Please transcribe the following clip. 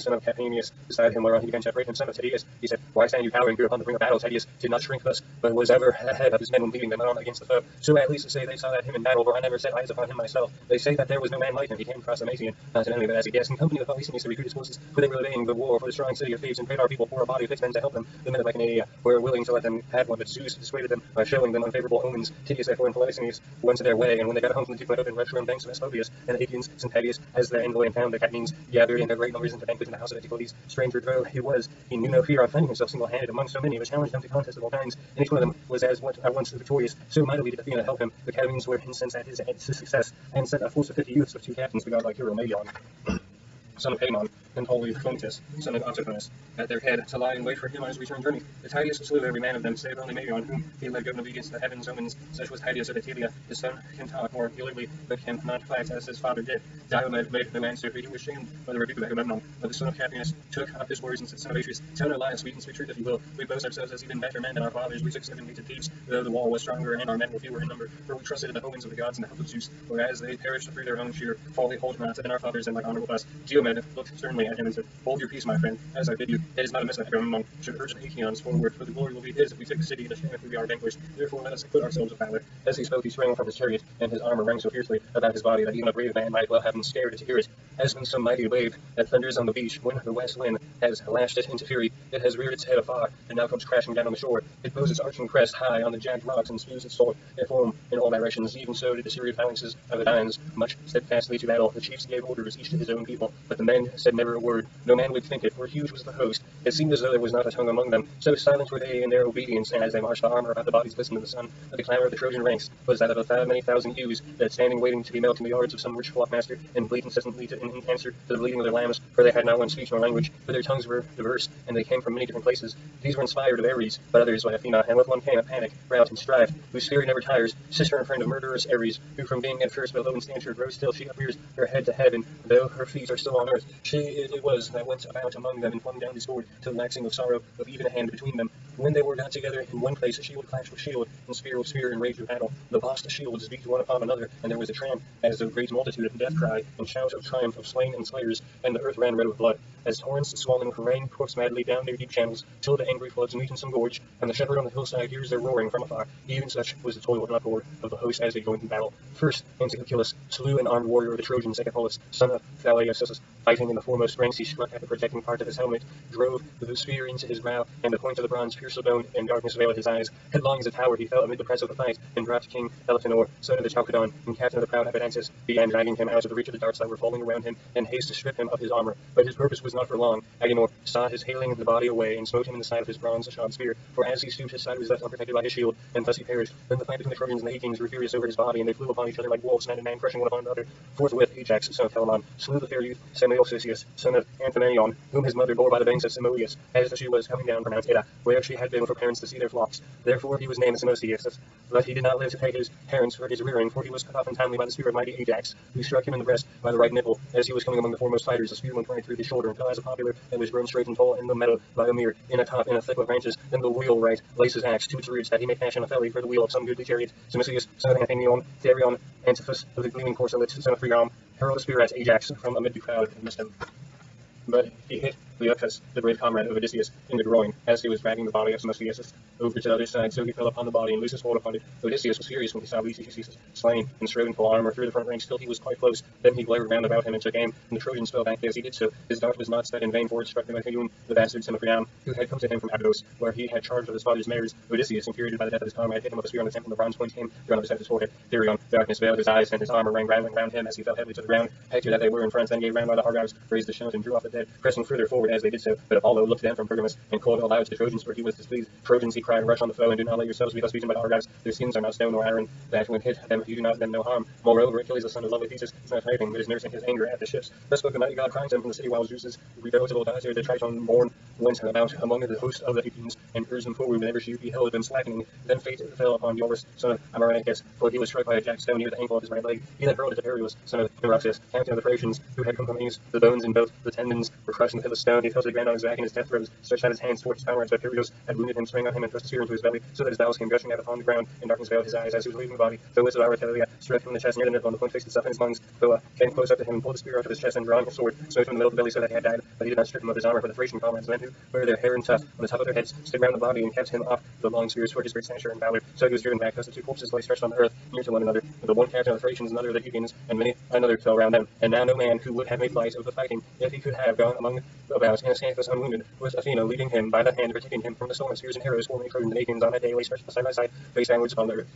son of Capenius, beside him, whereon he began to upbraid him, son of Tydeus. He said, Why stand you cowering here upon the brink of battle? Tydeus did not shrink thus, but was ever ahead of his men when leading them on against the foe. So at least say they saw that him in battle, for I never set eyes upon him myself. They say that there was no man like him. He came across the Macian, not an enemy, but as he guessed, in company with Polysenius to recruit his forces, for they were obeying the war for the strong city of Thebes, and prayed our people for a body of fixed men to help them. The men of Mycenae were willing to let them have one, but Zeus dissuaded them by showing them unfavorable omens. Tydeus therefore and Polysenius went their way, and when they got home from the deep open restroom banks of Asclepius, and the Achaeans, Sympatius, as their envoy, and found the Catines gathered in their great numbers into banquet in the house of Eteocles, stranger though he was, he knew no fear on finding himself single-handed among so many, but challenged them to contest of all kinds, and each one of them was at once victorious. So mightily did Athena help him. The Catines were incensed at his success, and sent a force of 50 youths with 2 captains, the godlike hero Maeon, son of Haemon, and holy Clontis, son of Oxyphonus, at their head, to lie in wait for him on his return journey. The Tydeus slew every man of them, save only Maeon, whom he led go in obedience to the heavens' omens. Such was Tydeus of Italia. His son can talk more elegantly, but can not fight as his father did. Diomed made no answer, for he was shamed by the rebuke of Agamemnon. But the son of Capaneus took up his words and said, Son of Atreus, tell no lies, sweet and speak truth if you will. We boast ourselves as even better men than our fathers. We took 7 leagues of Thebes, though the wall was stronger and our men were fewer in number, for we trusted in the omens of the gods and the help of Zeus, whereas they perished through their own sheer folly. Hold not than our fathers and like honorable us. Diomed looked sternly at him and said, Hold your peace, my friend, as I bid you. It is not amiss that Agamemnon should urge the Achaeans forward, for the glory will be his if we take the city, and the shame if we are vanquished. Therefore let us acquit ourselves with valor. As he spoke, he sprang from his chariot, and his armor rang so fiercely about his body that even a brave man might well have been scared to hear it. As when some mighty wave that thunders on the beach, when the west wind has lashed it into fury, it has reared its head afar, and now comes crashing down on the shore. It bows its arching crest high on the jagged rocks, and spews its sword and foam in all directions. Even so did the serried phalanxes of the Danes march steadfastly to battle. The chiefs gave orders, each to his own people, but the men said never a word. No man would think it, for huge was the host. It seemed as though there was not a tongue among them. So silent were they in their obedience, and as they marched, the armor about the bodies glistened in the sun. But the clamor of the Trojan ranks was that of many thousand ewes that standing waiting to be melted in the yards of some rich flock master, and bleat incessantly in answer to the bleating of their lambs, for they had not one speech nor language, for their tongues were diverse, and they came from many different places. These were inspired of Ares, but others by Athena, and with one came a panic, rout, and strife, whose fury never tires, sister and friend of murderous Ares, who from being at first but low in stature grows till she appears her head to heaven, though her feet are still on earth. She it was that went about among them and flung down discord, till waxing of sorrow of even a hand between them. When they were got together in one place, shield clashed with shield, and spear with spear, in rage of battle. The bossed shields beat one upon another, and there was a tramp, as of great multitude, of death cry, and shout of triumph of slain and slayers, and the earth ran red with blood, as torrents swollen rain coursed madly down their deep channels, till the angry floods meet in some gorge, and the shepherd on the hillside hears their roaring from afar. Even such was the toil and uproar of the host as they joined in battle. First, Antilochus slew an armed warrior of the Trojans, Echepolus, son of Thaliacus. Fighting in the foremost ranks, he struck at the protecting part of his helmet, drove the spear into his brow, and the point of the bronze pierced the bone, and darkness veiled his eyes. Headlong as a tower, he fell amid the press of the fight, and dropped King Elephenor, son of the Chalcodon, and captain of the proud Apedantus, began dragging him out of the reach of the darts that were falling around him, and haste to strip him of his armor. But his purpose was not for long. Agenor saw his hailing the body away, and smote him in the side of his bronze-shod spear, for as he stooped, his side was left unprotected by his shield, and thus he perished. Then the fight between the Trojans and the Achaeans grew furious over his body, and they flew upon each other like wolves, man and man, crushing one upon another. Forthwith Ajax, son of Telamon, slew the fair youth Semiosysius, son of Anthemenion, whom his mother bore by the banks of Simoeus, as she was coming down from Mount Ida, where she had been with her parents to see their flocks. Therefore he was named Semosius. But he did not live to pay his parents for his rearing, for he was cut off untimely by the spear of mighty Ajax, who struck him in the breast by the right nipple. As he was coming among the foremost fighters, the spear went right through his shoulder, and fell as a poplar that was grown straight and tall in the meadow by a mere in a thick of branches. Then the wheelwright lays his axe to its roots, that he may fashion a felly for the wheel of some goodly chariot. Semosius, son of Anthemion, Therion, Antiphus of the gleaming corselet, son of Phrygon, hurled a spear at Ajax from amid the crowd and missed him. But he hit Leochus, the brave comrade of Odysseus, in the groin, as he was dragging the body of Semosius over to the other side, so he fell upon the body and loosed his hold upon it. Odysseus was furious when he saw Leochus slain and strode in full armor through the front ranks till he was quite close. Then he glared round about him and took aim, and the Trojans fell back as he did so. His dart was not sped in vain, for it struck him by Phaeton, the bastard son of Priam, who had come to him from Abydos, where he had charge of his father's mares. Odysseus, infuriated by the death of his comrade, hit him with a spear on the temple, and the bronze point came down on the side of his forehead. Therion, darkness veiled his eyes, and his armor rang rattling round him as he fell heavily to the ground. Hector, that they were in front, then gave round by the Argives, raised the shout and drew off the dead, pressing further forward as they did so. But Apollo looked down from Pergamus and called aloud to the Trojans, for he was displeased. Trojans, he cried, rush on the foe, and do not let yourselves be thus beaten by the Argives. Their skins are not stone nor iron, that when hit them you do not them no harm. Moreover, Achilles, the son of lovely Thetis, is not fighting, but is nursing his anger at the ships. Thus spoke the mighty god, crying to them from the city, while Zeus's redoubtable daughter, the Triton born, went about among the host of the Achaeans, and urged them forward whenever she beheld them slackening. Then fate fell upon Eurus, son of Amarynacus, for he was struck by a jack stone near the ankle of his right leg. He then hurled it to Peleus, son of Neuroxus, captain of the Thracians, who had come from Aeneas. The bones in both the tendons were crushed in the pit of stone. He fell to the ground on his back, and his death throes stretched out his hands towards his comrades, but Peleus had wounded him, sprang on him, and thrust a spear into his belly, so that his bowels came gushing out upon the ground, and darkness veiled his eyes as he was leaving the body. So with Aratelia, struck him in the chest near the nipple, and the point fixed itself in his lungs. Boa came close up to him and pulled the spear out of his chest, and drawing his sword, smote him in the middle of the belly so that he had died. But he did not strip him of his armor, for the Thracian comrades, men who wear their hair in tufts on the top of their heads, stood round the body and kept him off the long spears for his great stature and valor. So he was driven back, thus the two corpses lay stretched on the earth, near to one another, the one captain of the Thracians, another of the Eugaeans, and many another fell round them. And now no man who would have made light of the fighting, if he could have gone among about in Acanthus unwounded, with Athena leading him by the hand, protecting him from the stolen spears and arrows, forming Trojan the Nations on that day lay stretched side by side, face downwards upon the earth.